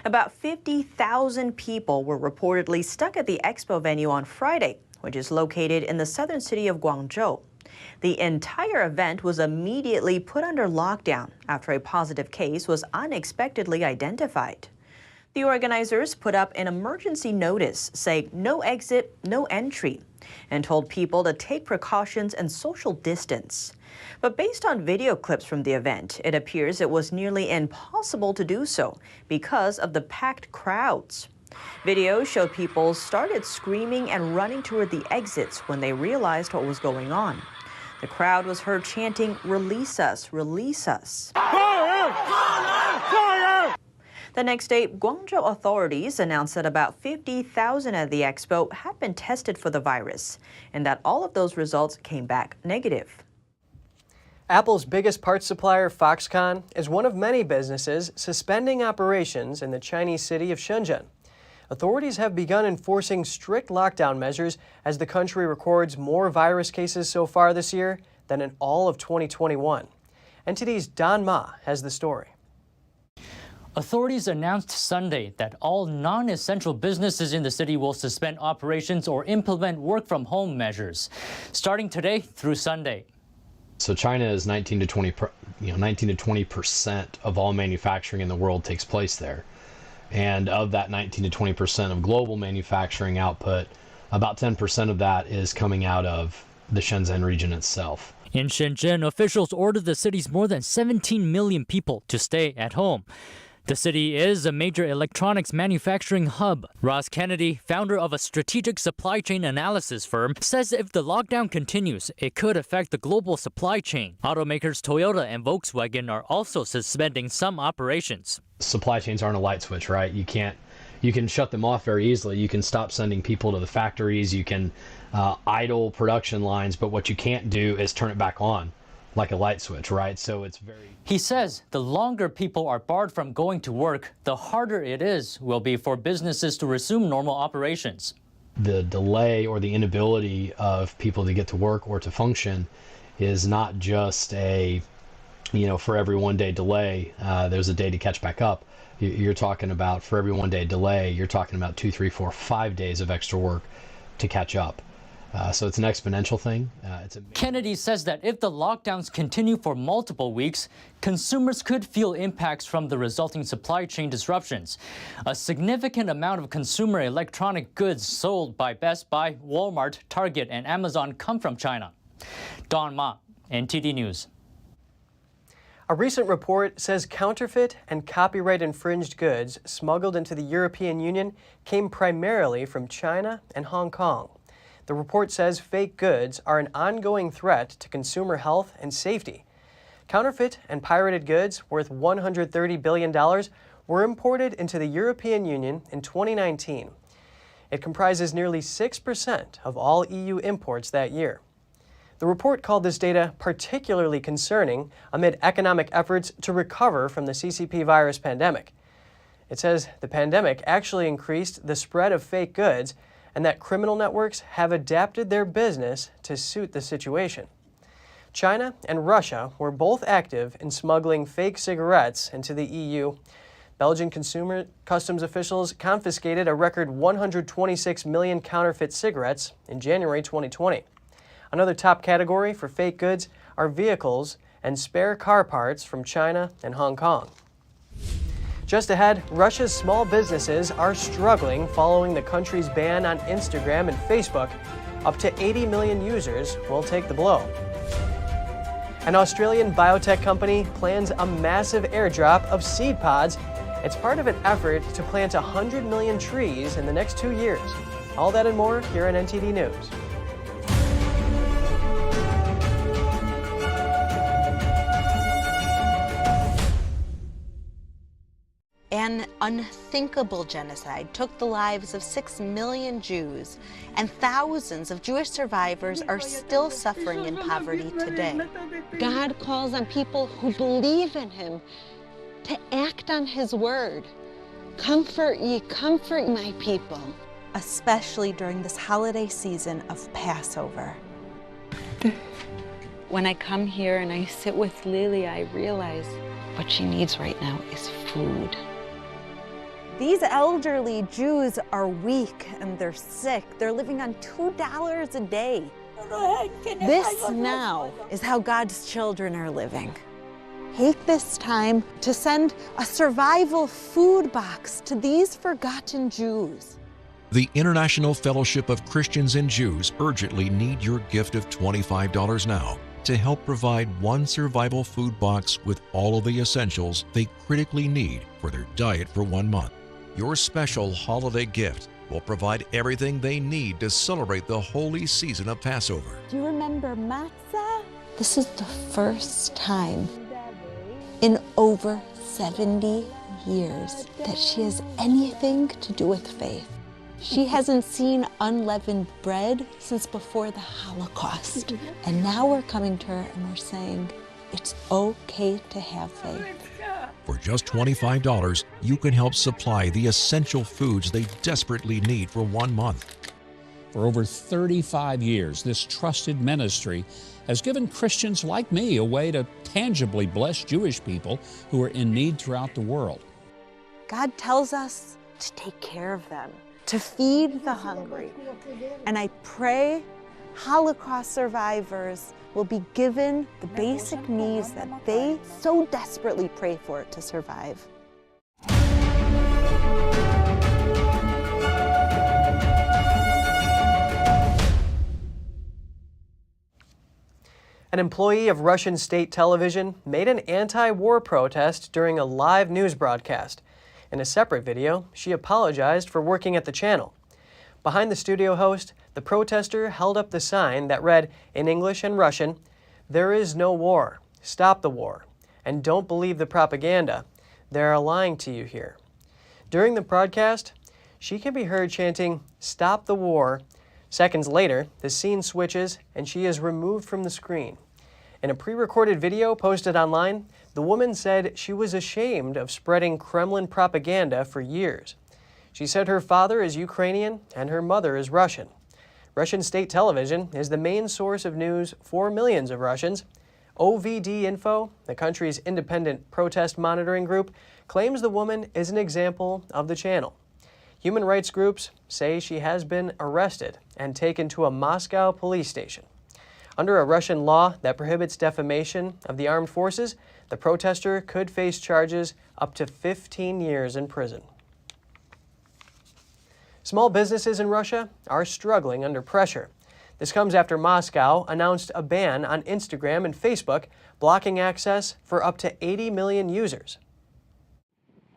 Speaker 27: About 50,000 people were reportedly stuck at the expo venue on Friday, which is located in the southern city of Guangzhou. The entire event was immediately put under lockdown after a positive case was unexpectedly identified. The organizers put up an emergency notice saying no exit, no entry, and told people to take precautions and social distance. But based on video clips from the event, it appears it was nearly impossible to do so because of the packed crowds. Videos show people started screaming and running toward the exits when they realized what was going on. The crowd was heard chanting, "Release us, release us." The next day, Guangzhou authorities announced that about 50,000 at the expo had been tested for the virus, and that all of those results came back negative.
Speaker 1: Apple's biggest parts supplier, Foxconn, is one of many businesses suspending operations in the Chinese city of Shenzhen. Authorities have begun enforcing strict lockdown measures as the country records more virus cases so far this year than in all of 2021. NTD's Don Ma has the story.
Speaker 6: Authorities announced Sunday that all non-essential businesses in the city will suspend operations or implement work-from-home measures, starting today through Sunday.
Speaker 7: So China is 19 to 20% of all manufacturing in the world takes place there. And of that 19 to 20% of global manufacturing output, about 10% of that is coming out of the Shenzhen region itself.
Speaker 6: In Shenzhen, officials ordered the city's more than 17 million people to stay at home. The city is a major electronics manufacturing hub. Ross Kennedy, founder of a strategic supply chain analysis firm, says if the lockdown continues, it could affect the global supply chain. Automakers Toyota and Volkswagen are also suspending some operations.
Speaker 7: Supply chains aren't a light switch, right? You can shut them off very easily. You can stop sending people to the factories. You can idle production lines, but what you can't do is turn it back on like a light switch, right? So it's very...
Speaker 6: He says the longer people are barred from going to work, the harder it will be for businesses to resume normal operations.
Speaker 7: The delay or the inability of people to get to work or to function is not just a, for every 1 day delay, there's a day to catch back up. You're talking about, for every 1 day delay, you're talking about 2, 3, 4, 5 days of extra work to catch up. So it's an exponential thing.
Speaker 6: Kennedy says that if the lockdowns continue for multiple weeks, consumers could feel impacts from the resulting supply chain disruptions. A significant amount of consumer electronic goods sold by Best Buy, Walmart, Target, and Amazon come from China. Don Ma, NTD News.
Speaker 1: A recent report says counterfeit and copyright-infringed goods smuggled into the European Union came primarily from China and Hong Kong. The report says fake goods are an ongoing threat to consumer health and safety. Counterfeit and pirated goods worth $130 billion were imported into the European Union in 2019. It comprises nearly 6% of all EU imports that year. The report called this data particularly concerning amid economic efforts to recover from the CCP virus pandemic. It says the pandemic actually increased the spread of fake goods and that criminal networks have adapted their business to suit the situation. China and Russia were both active in smuggling fake cigarettes into the EU. Belgian consumer customs officials confiscated a record 126 million counterfeit cigarettes in January 2020. Another top category for fake goods are vehicles and spare car parts from China and Hong Kong. Just ahead, Russia's small businesses are struggling following the country's ban on Instagram and Facebook. Up to 80 million users will take the blow. An Australian biotech company plans a massive airdrop of seed pods. It's part of an effort to plant 100 million trees in the next 2 years. All that and more here on NTD News.
Speaker 8: An unthinkable genocide took the lives of 6 million Jews, and thousands of Jewish survivors are still suffering in poverty today. God calls on people who believe in Him to act on His word. Comfort ye, comfort my people. Especially during this holiday season of Passover. When I come here and I sit with Lily, I realize what she needs right now is food. These elderly Jews are weak and they're sick. They're living on $2 a day. This now is how God's children are living. Take this time to send a survival food box to these forgotten Jews.
Speaker 9: The International Fellowship of Christians and Jews urgently need your gift of $25 now to help provide one survival food box with all of the essentials they critically need for their diet for 1 month. Your special holiday gift will provide everything they need to celebrate the holy season of Passover.
Speaker 8: Do you remember matzah? This is the first time in over 70 years that she has anything to do with faith. She hasn't seen unleavened bread since before the Holocaust. And now we're coming to her and we're saying, it's okay to have faith.
Speaker 9: For just $25, you can help supply the essential foods they desperately need for 1 month.
Speaker 10: For over 35 years, this trusted ministry has given Christians like me a way to tangibly bless Jewish people who are in need throughout the world.
Speaker 8: God tells us to take care of them, to feed the hungry. And I pray Holocaust survivors will be given the basic needs that they so desperately pray for to survive.
Speaker 1: An employee of Russian state television made an anti-war protest during a live news broadcast. In a separate video, she apologized for working at the channel. Behind the studio host, the protester held up the sign that read in English and Russian, "There is no war. Stop the war. And don't believe the propaganda. They're lying to you here." During the broadcast, she can be heard chanting, "Stop the war." Seconds later, the scene switches and she is removed from the screen. In a pre-recorded video posted online, the woman said she was ashamed of spreading Kremlin propaganda for years. She said her father is Ukrainian and her mother is Russian. Russian state television is the main source of news for millions of Russians. OVD Info, the country's independent protest monitoring group, claims the woman is an example of the channel. Human rights groups say she has been arrested and taken to a Moscow police station. Under a Russian law that prohibits defamation of the armed forces, the protester could face charges up to 15 years in prison. Small businesses in Russia are struggling under pressure. This comes after Moscow announced a ban on Instagram and Facebook, blocking access for up to 80 million users.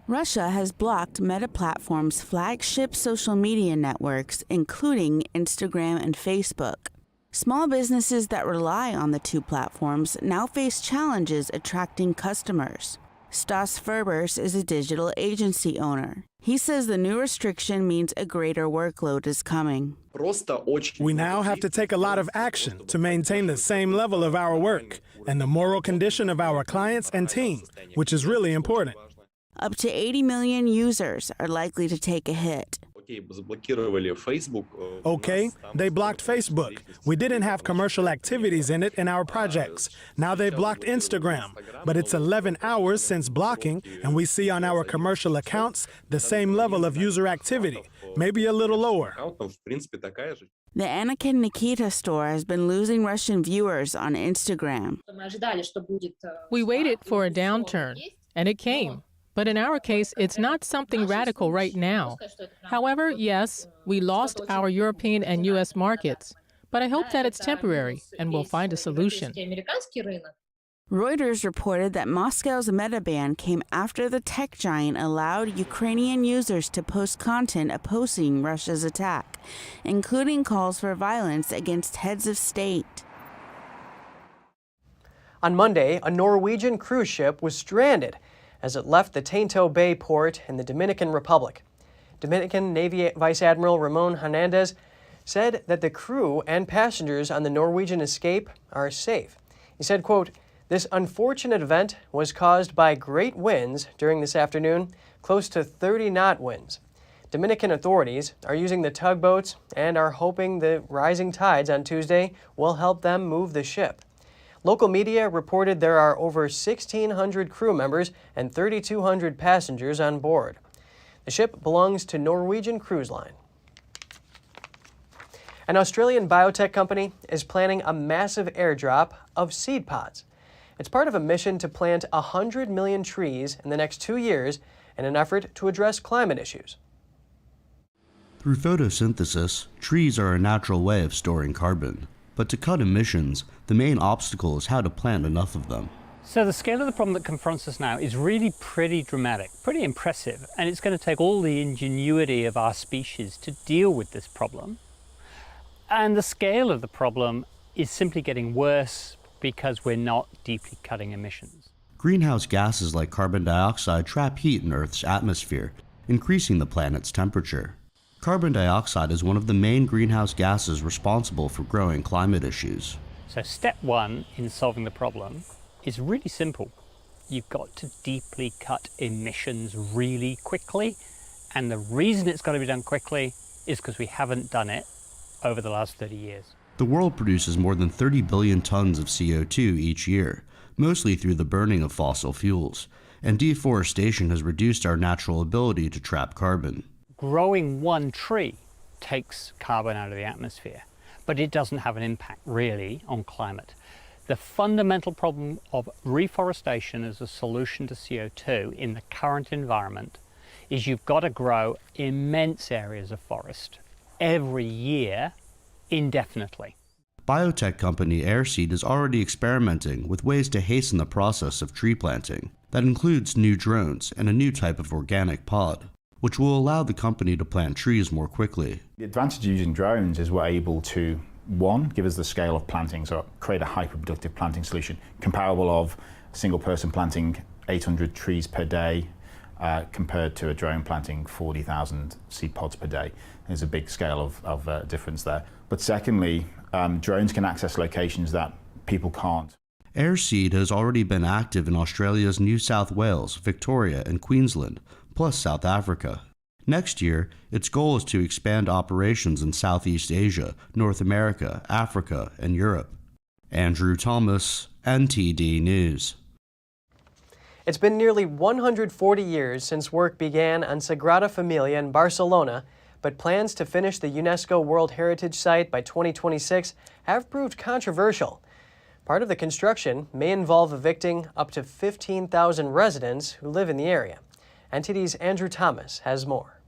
Speaker 11: Russia has blocked Meta Platform's flagship social media networks, including Instagram and Facebook. Small businesses that rely on the two platforms now face challenges attracting customers. Stas Ferbers is a digital agency owner. He says the new restriction means a greater workload is coming.
Speaker 12: We now have to take a lot of action to maintain the same level of our work and the moral condition of our clients and team, which is really important.
Speaker 11: Up to 80 million users are likely to take a hit.
Speaker 12: Okay, they blocked Facebook. We didn't have commercial activities in it in our projects. Now they blocked Instagram, but it's 11 hours since blocking, and we see on our commercial accounts the same level of user activity, maybe a little lower.
Speaker 11: The Anakin Nikita store has been losing Russian viewers on Instagram.
Speaker 13: We waited for a downturn, and it came. But in our case, it's not something radical right now. However, yes, we lost our European and U.S. markets, but I hope that it's temporary and we'll find a solution.
Speaker 11: Reuters reported that Moscow's Meta ban came after the tech giant allowed Ukrainian users to post content opposing Russia's attack, including calls for violence against heads of state.
Speaker 1: On Monday, a Norwegian cruise ship was stranded as it left the Tainto Bay port in the Dominican Republic. Dominican Navy Vice Admiral Ramon Hernandez said that the crew and passengers on the Norwegian escape are safe. He said, quote, "This unfortunate event was caused by great winds during this afternoon, close to 30-knot winds. Dominican authorities are using the tugboats and are hoping the rising tides on Tuesday will help them move the ship. Local media reported there are over 1,600 crew members and 3,200 passengers on board. The ship belongs to Norwegian Cruise Line. An Australian biotech company is planning a massive airdrop of seed pods. It's part of a mission to plant 100 million trees in the next 2 years in an effort to address climate issues.
Speaker 14: Through photosynthesis, trees are a natural way of storing carbon. But to cut emissions, the main obstacle is how to plant enough of them.
Speaker 15: So the scale of the problem that confronts us now is really pretty dramatic, pretty impressive, and it's going to take all the ingenuity of our species to deal with this problem. And the scale of the problem is simply getting worse because we're not deeply cutting emissions.
Speaker 14: Greenhouse gases like carbon dioxide trap heat in Earth's atmosphere, increasing the planet's temperature. Carbon dioxide is one of the main greenhouse gases responsible for growing climate issues.
Speaker 15: So step one in solving the problem is really simple. You've got to deeply cut emissions really quickly, and the reason it's got to be done quickly is because we haven't done it over the last 30 years.
Speaker 14: The world produces more than 30 billion tons of CO2 each year, mostly through the burning of fossil fuels, and deforestation has reduced our natural ability to trap carbon.
Speaker 15: Growing one tree takes carbon out of the atmosphere, but it doesn't have an impact really on climate. The fundamental problem of reforestation as a solution to CO2 in the current environment is you've got to grow immense areas of forest every year indefinitely.
Speaker 14: Biotech company Airseed is already experimenting with ways to hasten the process of tree planting. That includes new drones and a new type of organic pod, which will allow the company to plant trees more quickly.
Speaker 16: The advantage of using drones is we're able to, one, give us the scale of planting, so create a hyper-productive planting solution, comparable of a single person planting 800 trees per day compared to a drone planting 40,000 seed pods per day. There's a big scale of difference there. But secondly, drones can access locations that people can't.
Speaker 14: Airseed has already been active in Australia's New South Wales, Victoria, and Queensland, plus South Africa. Next year, its goal is to expand operations in Southeast Asia, North America, Africa, and Europe. Andrew Thomas, NTD News.
Speaker 1: It's been nearly 140 years since work began on Sagrada Familia in Barcelona, but plans to finish the UNESCO World Heritage Site by 2026 have proved controversial. Part of the construction may involve evicting up to 15,000 residents who live in the area. NTD's Andrew Thomas has more.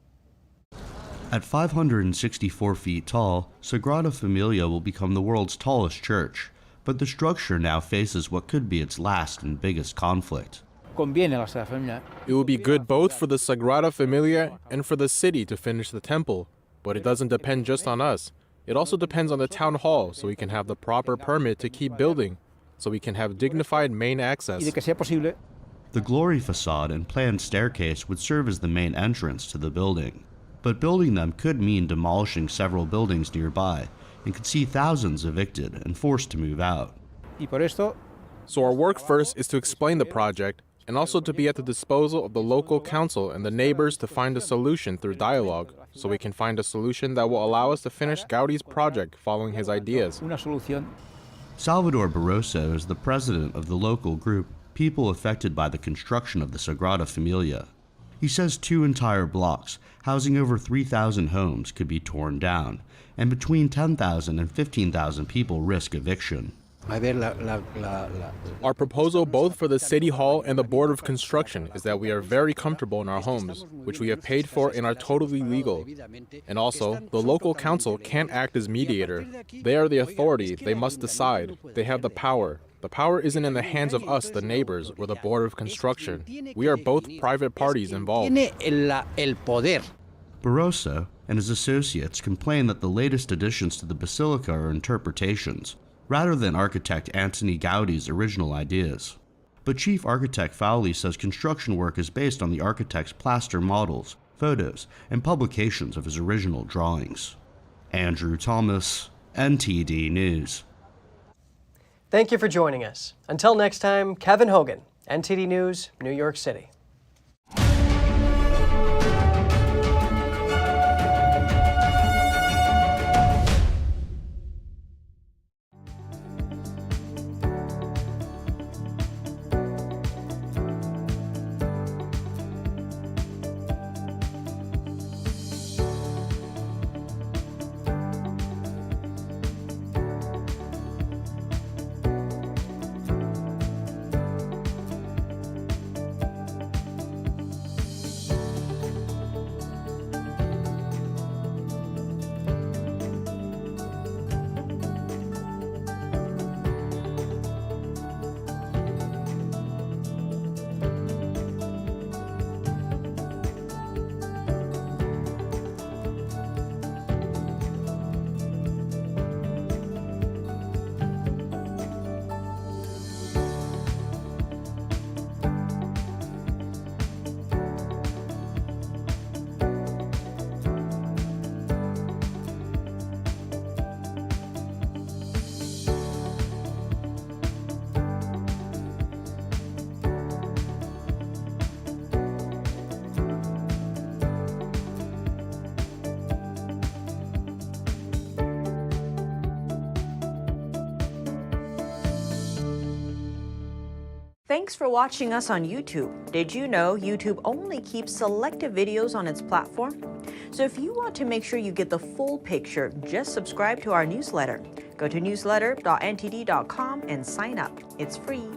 Speaker 14: At 564 feet tall, Sagrada Familia will become the world's tallest church, but the structure now faces what could be its last and biggest conflict.
Speaker 17: It will be good both for the Sagrada Familia and for the city to finish the temple, but it doesn't depend just on us. It also depends on the town hall, so we can have the proper permit to keep building, so we can have dignified main access.
Speaker 14: The glory facade and planned staircase would serve as the main entrance to the building, but building them could mean demolishing several buildings nearby and could see thousands evicted and forced to move out.
Speaker 17: So our work first is to explain the project and also to be at the disposal of the local council and the neighbors to find a solution through dialogue, so we can find a solution that will allow us to finish Gaudi's project following his ideas.
Speaker 14: Salvador Barroso is the president of the local group People Affected by the Construction of the Sagrada Familia. He says 2 entire blocks, housing over 3,000 homes, could be torn down, and between 10,000 and 15,000 people risk eviction.
Speaker 17: Our proposal both for the City Hall and the Board of Construction is that we are very comfortable in our homes, which we have paid for and are totally legal. And also, the local council can't act as mediator. They are the authority, they must decide. They have the power. The power isn't in the hands of us, the neighbors, or the Board of Construction. We are both private parties involved.
Speaker 14: Barroso and his associates complain that the latest additions to the basilica are interpretations, rather than architect Antoni Gaudi's original ideas. But Chief Architect Fowley says construction work is based on the architect's plaster models, photos, and publications of his original drawings. Andrew Thomas, NTD News.
Speaker 1: Thank you for joining us. Until next time, Kevin Hogan, NTD News, New York City.
Speaker 27: Thanks for watching us on YouTube. Did you know YouTube only keeps selective videos on its platform? So if you want to make sure you get the full picture, just subscribe to our newsletter. Go to newsletter.ntd.com and sign up. It's free.